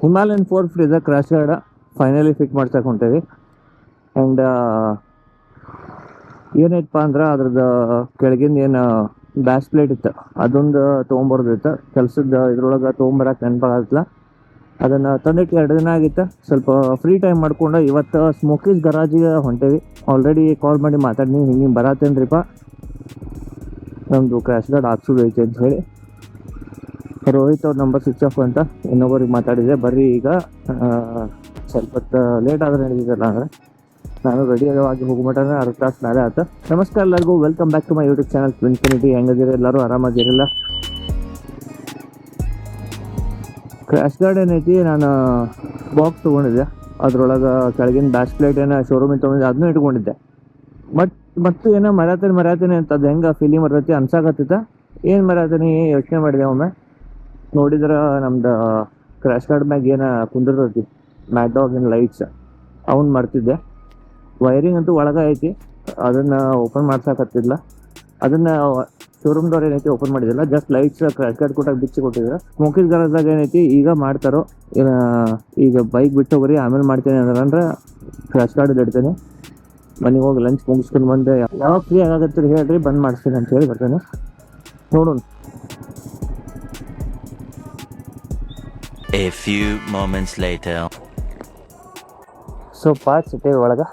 Himalayan 4 freezer crash guard finally fit ಮಾಡ್ಸಕ್ಕೆ ಹೊಂಟೇವಿ. And ಏನೈತಪ್ಪ ಅಂದ್ರೆ ಅದ್ರದ್ದು ಕೆಳಗಿಂದ ಏನು ಬ್ಯಾಸ್ ಪ್ಲೇಟ್ ಇತ್ತು ಅದೊಂದು ತೊಗೊಂಬರ್ದಿತ್ತು. ಕೆಲ್ಸದ ಇದ್ರೊಳಗೆ ತೊಗೊಂಬರಕ್ಕೆ ನೆನಪಾಗತ್ತಲ್ಲ, ಅದನ್ನು ತಂದಿಟ್ಟು 2 ದಿನ ಆಗಿತ್ತು. ಸ್ವಲ್ಪ ಫ್ರೀ ಟೈಮ್ ಮಾಡ್ಕೊಂಡು ಇವತ್ತು ಸ್ಮೋಕೀಸ್ ಗರಾಜಿಗೆ ಹೊಂಟೇವಿ. ಆಲ್ರೆಡಿ ಕಾಲ್ ಮಾಡಿ ಮಾತಾಡಿ ಹಿಂಗೆ ಬರತ್ತೇನ್ರಿಪ್ಪ, ನಮ್ಮದು ಕ್ರಾಶ್ ಗಾರ್ಡ್ ಹಾಕ್ಸೋದು ಐತೆ ಅಂತ ಹೇಳಿ. ರೋಹಿತ್ ಅವ್ರ ನಂಬರ್ ಸ್ವಿಚ್ ಆಫ್ ಅಂತ ಇನ್ನೊಬ್ಬರಿಗೆ ಮಾತಾಡಿದೆ. ಬರ್ರಿ ಈಗ ಸ್ವಲ್ಪ ಲೇಟ್ ಆದರೆ ನಡೆದಿದ್ದಲ್ಲ ಅಂದರೆ ನಾನು ರೆಡಿ ಆಗಿ ಹೋಗ್ಬಿಟ್ಟಾನೆ ಅರ್ಧ ತಾಸು ನಾಳೆ ಆಯ್ತು. ನಮಸ್ಕಾರ ಎಲ್ಲರಿಗೂ, welcome back to my YouTube channel Twinfinity. ಹೆಂಗದಿರಿ ಎಲ್ಲರೂ? ಆರಾಮಾಗಿರಲ್ಲ. ಕ್ರಾಶ್ ಗಾರ್ಡ್ ಏನೈತಿ, ನಾನು ಬಾಕ್ಸ್ ತೊಗೊಂಡಿದ್ದೆ. ಅದ್ರೊಳಗೆ ಕೆಳಗಿನ ಬ್ಯಾಸ್ ಪ್ಲೇಟ್ ಏನೋ ಶೋರೂಮಿಗೆ ತೊಗೊಂಡಿದ್ದೆ, ಅದನ್ನೂ ಇಟ್ಕೊಂಡಿದ್ದೆ. ಮತ್ತು ಏನೋ ಮರ್ಯಾತೀನಿ ಅಂತ ಅದು ಹೆಂಗೆ ಫೀಲಿಂಗ್ ಬರ್ತೈತಿ ಅನ್ಸಾಕತ್ತಿತ್ತ. ಏನು ಮರ್ಯಾತೀನಿ ಯೋಚನೆ ಮಾಡಿದೆ. ಒಮ್ಮೆ ನೋಡಿದ್ರೆ ನಮ್ದು ಕ್ರಾಶ್ ಗಾರ್ಡ್ ಮ್ಯಾಗ ಏನು ಕುಂದಿರ್ತೈತಿ ಮ್ಯಾಗ್ಡಾಗಿನ ಲೈಟ್ಸ್, ಅವ್ನು ಮರ್ತಿದ್ದೆ. ವೈರಿಂಗ್ ಅಂತೂ ಒಳಗೆ ಐತಿ, ಅದನ್ನು ಓಪನ್ ಮಾಡ್ಸಕತ್ತಿಲ್ಲ. ಅದನ್ನು ಶೋರೂಮ್ದವ್ರು ಏನೈತಿ ಓಪನ್ ಮಾಡಿದಿಲ್ಲ, ಜಸ್ಟ್ ಲೈಟ್ಸ್ ಕ್ರಾಶ್ ಗಾರ್ಡ್ ಕೊಟ್ಟಾಗ ಬಿಚ್ಚಿ ಕೊಟ್ಟಿದ್ರು. ಸ್ಮೋಕೀಸ್ ಗರಾಜ್ದಾಗ ಏನೈತಿ ಈಗ ಮಾಡ್ತಾರೋ, ಈಗ ಬೈಕ್ ಬಿಟ್ಟು ಹೋಗ್ರಿ ಆಮೇಲೆ ಮಾಡ್ತೇನೆ ಅಂದ್ರೆ ಕ್ರಾಶ್ ಗಾರ್ಡ್ ಇಡ್ತೇನೆ. ಮನೆಗೆ ಹೋಗಿ ಲಂಚ್ ಮುಗಿಸ್ಕೊಂಡು ಬಂದೆ. ಯಾವಾಗ ಫ್ರೀ ಆಗತ್ತೀರಿ ಹೇಳ್ರಿ, ಬಂದ್ ಮಾಡಿಸ್ತೀನಿ ಅಂತ ಹೇಳಿ ಬರ್ತೇನೆ. ನೋಡೋಣ. A few moments later. So part city ಒಳಗೆ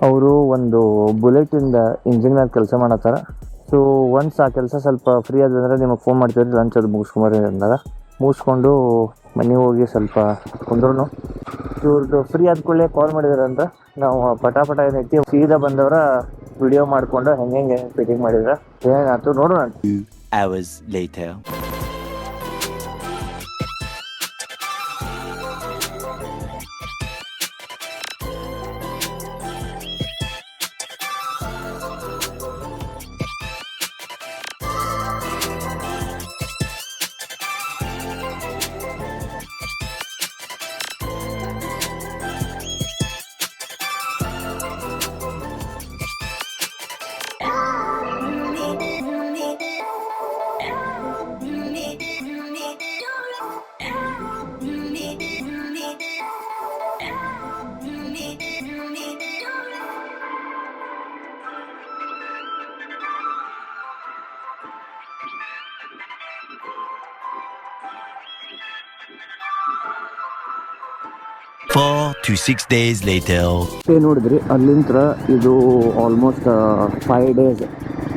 ಅವರು ಒಂದು ಬುಲೆಟಿಂದ ಇಂಜಿನ್ ಮೇಲೆ ಕೆಲಸ ಮಾಡತ್ತಾರ. ಸೊ ಒನ್ಸ್ ಆ ಕೆಲಸ ಸ್ವಲ್ಪ ಫ್ರೀ ಆದಂದ್ರೆ ನಿಮಗೆ ಫೋನ್ ಮಾಡ್ತೀವಿ, ಲಂಚ್ ಅದು ಮುಗಿಸ್ಕೊಂಬರಿ ಅಂದಾಗ ಮುಗಿಸ್ಕೊಂಡು ಮನೆಗೆ ಹೋಗಿ ಸ್ವಲ್ಪ ಕುಂದ್ರು. ಇವ್ರದ್ದು ಫ್ರೀ ಆದ ಕೂಡಲೇ ಕಾಲ್ ಮಾಡಿದಾರೆ ಅಂತ ನಾವು ಪಟಾಪಟ ಏನೈತಿ ಸೀದಾ ಬಂದವರ ವಿಡಿಯೋ ಮಾಡ್ಕೊಂಡು ಹೆಂಗೆ ಫಿಟ್ಟಿಂಗ್ ಮಾಡಿದ್ರೆ ಏನಾಯ್ತು ನೋಡೋಣ. 2 hours later. Four to 6 days later. ನೋಡಿದ್ರಿ ಅಲ್ಲಿಂದ ಇದು ಆಲ್ಮೋಸ್ಟ್ 5 days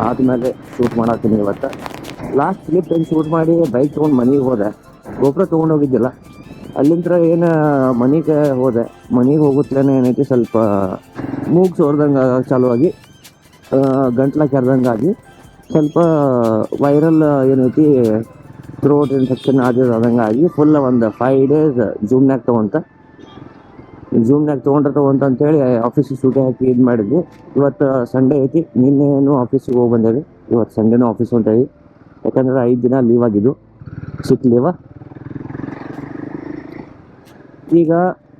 ಆದಮೇಲೆ ಶೂಟ್ ಮಾಡಾಕ್ತೀನಿ. ಇವತ್ತು ಲಾಸ್ಟ್ ಕ್ಲಿಪ್ ಏನು ಶೂಟ್ ಮಾಡಿ ಬೈಕ್ ತೊಗೊಂಡು ಮನೆಗೆ ಹೋದೆ. ಗೋಪುರ ತೊಗೊಂಡು ಹೋಗಿದ್ದಿಲ್ಲ. ಅಲ್ಲಿಂದ ಏನು ಮನೆಗೆ ಹೋದೆ. ಮನೆಗೆ ಹೋಗುತ್ತಲೇ ಏನೈತಿ ಸ್ವಲ್ಪ ಮೂಗು ಸೋರ್ದಂಗೆ ಚಾಲುವಾಗಿ, ಗಂಟ್ಲ ಕೆರೆದಂಗಾಗಿ, ಸ್ವಲ್ಪ ವೈರಲ್ ಏನೈತಿ ಥ್ರೋಟ್ ಇನ್ಫೆಕ್ಷನ್ ಆದಂಗೆ ಆಗಿ ಫುಲ್ ಒಂದು 5 days ಜೂಮ್ನಾಗ ತೊಗೊಂಡ್ರೆ ಅಂತೇಳಿ ಆಫೀಸಿಗೆ ಸೂಟಿ ಹಾಕಿ ಇದು ಮಾಡಿದ್ವಿ. ಇವತ್ತು ಸಂಡೇ ಐತಿ, ನಿನ್ನೇನು ಆಫೀಸಿಗೆ ಹೋಗಿ ಬಂದೇವಿ. ಇವತ್ತು ಸಂಡೇನೂ ಆಫೀಸ್ ಹೊಂಟೇವಿ, ಯಾಕಂದ್ರೆ 5 ದಿನ ಲೀವ್ ಆಗಿದ್ದು, ಸಿಕ್ ಲೀವ. ಈಗ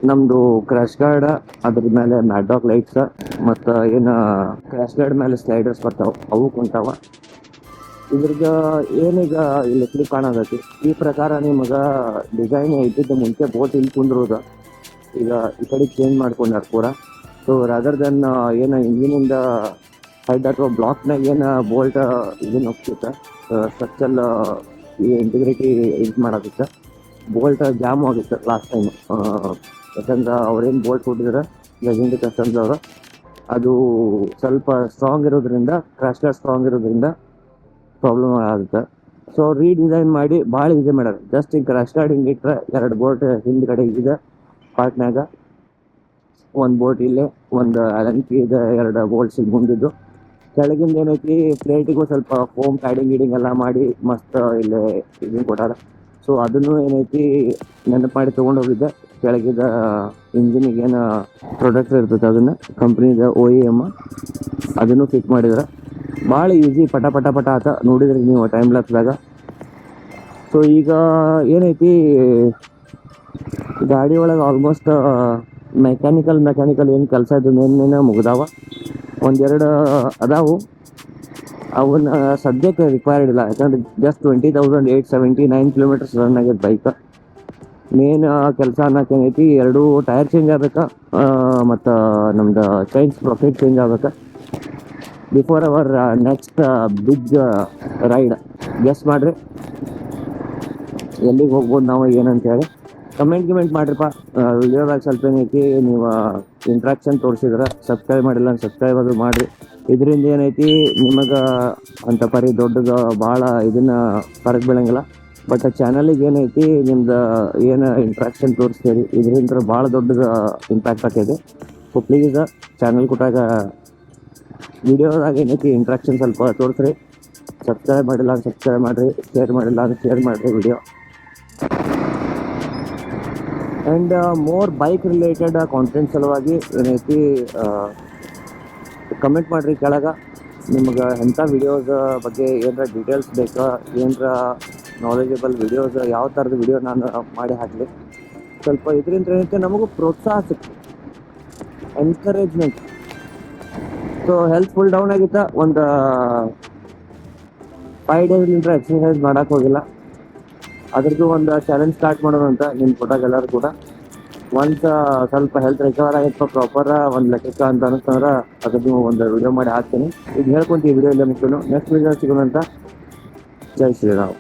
ನಮ್ಮದು ಕ್ರಾಶ್ ಗಾರ್ಡ್, ಅದ್ರ ಮೇಲೆ ಮ್ಯಾಡ್ಡಾಗ್ ಲೈಟ್ಸ್ ಮತ್ತು ಏನು ಕ್ರಾಶ್ ಗಾರ್ಡ್ ಮೇಲೆ ಸ್ಲೈಡರ್ಸ್ ಬರ್ತಾವೆ, ಅವು ಕುಂತಾವ. ಇದ್ರದ್ದು ಏನೀಗ ಇಲ್ಲಿ ಕ್ಲಿಪ್ ಕಾಣತೈತಿ. ಈ ಪ್ರಕಾರ ನಿಮಗೆ ಡಿಸೈನ್ ಇದ್ದಿದ್ದು ಮುಂಚೆ ಬೋಟ್ ಇಲ್ಲಿ ಕುಂದ್ರೋದು, ಈಗ ಈ ಕಡೆ ಚೇಂಜ್ ಮಾಡ್ಕೊಂಡಾರ ಪೂರ. ಸೊ ರಾದರ್ ದೆನ್ ಏನು ಇಂಜಿನಿಂದ ಹೆಡ್ ಅಥವಾ ಬ್ಲಾಕ್ನಾಗ ಏನು ಬೋಲ್ಟ್ ಇದನ್ನು ಹೋಗ್ತಿತ್ತು, ಸ್ಟ್ರಕ್ಚರ್ ಇಂಟಿಗ್ರಿಟಿ ಇದು ಮಾಡೋದಿತ್ತು. ಬೋಲ್ಟ್ ಜಾಮ್ ಆಗಿತ್ತು ಲಾಸ್ಟ್ ಟೈಮ್, ಯಾಕಂದ್ರೆ ಅವ್ರೇನು ಬೋಲ್ಟ್ ಕೊಟ್ಟಿದ್ರೆ ಲೆಜೆಂಡ್ ಕಸ್ಟಮ್ಸ್ ಅವರು, ಅದು ಸ್ವಲ್ಪ ಸ್ಟ್ರಾಂಗ್ ಇರೋದ್ರಿಂದ, ಕ್ರಾಶ್ ಗಾರ್ಡ್ ಸ್ಟ್ರಾಂಗ್ ಇರೋದ್ರಿಂದ ಪ್ರಾಬ್ಲಮ್ ಆಗುತ್ತೆ. ಸೊ ರೀಡಿಸೈನ್ ಮಾಡಿ ಭಾಳ ಈಸಿ ಮಾಡ್ಯಾರ. ಜಸ್ಟ್ ಈಗ ಕ್ರಾಶ್ ಗಾರ್ಡ್ ಹಿಂಗೆ ಇಟ್ಟರೆ 2 ಬೋಲ್ಟ್ ಹಿಂದ್ಗಡೆ ಇದೆ ಪಾರ್ಟ್ನಾಗ, ಒಂದು ಬೋಲ್ಟ್ ಇಲ್ಲೇ, ಒಂದು ಅಲಂಕಿ ಇದೆ, 2 ಬೋಲ್ಟ್ಸ್ ಮುಂದಿದ್ದು. ಕೆಳಗಿಂದ ಏನೈತಿ ಪ್ಲೇಟಿಗೂ ಸ್ವಲ್ಪ ಫೋಮ್ ಪ್ಯಾಡಿಂಗ್ ಎಲ್ಲ ಮಾಡಿ ಮಸ್ತ್ ಇಲ್ಲೇ ಇದನ್ನು ಕೊಟ್ಟಾರ. ಸೊ ಅದನ್ನು ಏನೈತಿ ನೆನಪು ಮಾಡಿ ತೊಗೊಂಡೋಗಿದ್ದೆ. ಕೆಳಗಿದ ಇಂಜಿನಿಗೆ ಏನು ಪ್ರೊಡಕ್ಟ್ ಇರ್ತೈತೆ ಅದನ್ನು ಕಂಪ್ನಿದ OEM ಅದನ್ನು ಫಿಟ್ ಮಾಡಿದ್ರೆ ಭಾಳ ಈಸಿ, ಪಟ ಆತ. ನೋಡಿದ್ರಿ ನೀವು ಟೈಮ್ ಲ್ಯಾಪ್ಸ್ದಾಗ. ಸೊ ಈಗ ಏನೈತಿ ಗಾಡಿ ಒಳಗೆ ಆಲ್ಮೋಸ್ಟ್ ಮೆಕ್ಯಾನಿಕಲ್ ಏನು ಕೆಲಸ ಇದು ಮೇನ್ ಮುಗ್ದಾವ. 1-2 ಅದಾವು, ಅವನ್ನ ಸದ್ಯಕ್ಕೆ ರಿಕ್ವೈರ್ಡ್ ಇಲ್ಲ. ಯಾಕಂದ್ರೆ ಜಸ್ಟ್ 20,879 ಕಿಲೋಮೀಟರ್ಸ್ ರನ್ ಆಗ್ಯದ ಬೈಕ್. ಮೇನ್ ಕೆಲಸ ಅನ್ನೋಕೆ ಏನೈತಿ, 2 ಟೈರ್ ಚೇಂಜ್ ಆಗ್ಬೇಕಾ ಮತ್ತು ನಮ್ದು ಚೈನ್ಸ್ ಪ್ರಾಫಿಟ್ ಚೇಂಜ್ ಆಗ್ಬೇಕಾ before our next big ride. Guess ಮಾಡಿರಿ ಎಲ್ಲಿಗೆ ಹೋಗ್ಬೋದು ನಾವು ಏನಂತೇಳಿ. ಕಮೆಂಟ್ ಮಾಡಿರಪ್ಪ. ವಿಡಿಯೋದಾಗ ಸ್ವಲ್ಪ ಏನೈತಿ, ನೀವು ಇಂಟ್ರಾಕ್ಷನ್ ತೋರಿಸಿದ್ರೆ ಸಬ್ಸ್ಕ್ರೈಬ್ ಮಾಡಿಲ್ಲ ಅಂತ ಸಬ್ಸ್ಕ್ರೈಬ್ ಅದು ಮಾಡಿರಿ. ಇದರಿಂದ ಏನೈತಿ ನಿಮಗೆ ಅಂತ ಪರಿ ದೊಡ್ಡದು ಭಾಳ ಇದನ್ನು ಫರಕ್ ಬೀಳಂಗಿಲ್ಲ. ಬಟ್ ಚಾನಲಿಗೆ ಏನೈತಿ ನಿಮ್ದು ಏನು ಇಂಟ್ರಾಕ್ಷನ್ ತೋರಿಸ್ತೀರಿ ಇದರಿಂದ ಭಾಳ ದೊಡ್ಡದು ಇಂಪ್ಯಾಕ್ಟ್ ಆಗ್ತೈತಿ. ಸೊ ಪ್ಲೀಸ್ ಚಾನಲ್ ಕೊಟ್ಟಾಗ ವಿಡಿಯೋದಾಗ ಏನೈತಿ ಇಂಟ್ರಾಕ್ಷನ್ ಸ್ವಲ್ಪ ತೋರಿಸ್ರಿ. ಸಬ್ಸ್ಕ್ರೈಬ್ ಮಾಡಿಲ್ಲ ಅಂತ ಸಬ್ಸ್ಕ್ರೈಬ್ ಮಾಡಿರಿ, ಶೇರ್ ಮಾಡಿಲ್ಲ ಅಂತ ಶೇರ್ ಮಾಡಿರಿ video. And more bike related content ಸಲುವಾಗಿ ಏನೈತಿ ಕಮೆಂಟ್ ಮಾಡಿರಿ ಕೆಳಗೆ. ನಿಮ್ಗೆ ಎಂಥ ವಿಡಿಯೋಸ್ ಬಗ್ಗೆ ಏನರ ಡೀಟೇಲ್ಸ್ ಬೇಕಾ, ಏನರ ನಾಲೆಜಬಲ್ ವಿಡಿಯೋಸ್, ಯಾವ ಥರದ ವಿಡಿಯೋ ನಾನು ಮಾಡಿ ಹಾಕಲಿ. ಸ್ವಲ್ಪ ಇದರಿಂದ ಏನೈತೆ ನಮಗೂ ಪ್ರೋತ್ಸಾಹ ಸಿಗ್ತದೆ, encouragement. So health full down ಆಗಿತ್ತು, ಒಂದು 5 ಡೇಸ್ಲಿಂದ ಎಕ್ಸರ್ಸೈಸ್ ಮಾಡೋಕೆ ಹೋಗಿಲ್ಲ. ಅದ್ರದ್ದು ಒಂದು ಚಾಲೆಂಜ್ ಸ್ಟಾರ್ಟ್ ಮಾಡೋಣ ಅಂತ ನಿಮ್ಮ ಕೊಟ್ಟಾಗ ಎಲ್ಲರೂ ಕೂಡ. ಒನ್ಸ್ ಸ್ವಲ್ಪ ಹೆಲ್ತ್ ರಿಕವರ್ ಆಗಿತ್ತು ಪ್ರಾಪರ್ ಒಂದು ಲೆಕ್ಕಕ್ಕೆ ಅಂತ ಅನಿಸ್ತಂದ್ರೆ ಅದನ್ನು ಒಂದು ವಿಡಿಯೋ ಮಾಡಿ ಹಾಕ್ತೀನಿ. ಈಗ ಹೇಳ್ಕೊಂತೀವಿ ವಿಡಿಯೋ ಇಲ್ಲ ಮುಗಿಸೋಣ. ನೆಕ್ಸ್ಟ್ ವಿಡಿಯೋ ಸಿಗೋಣ ಅಂತ. ಜೈ ಶ್ರೀರಾಮ್.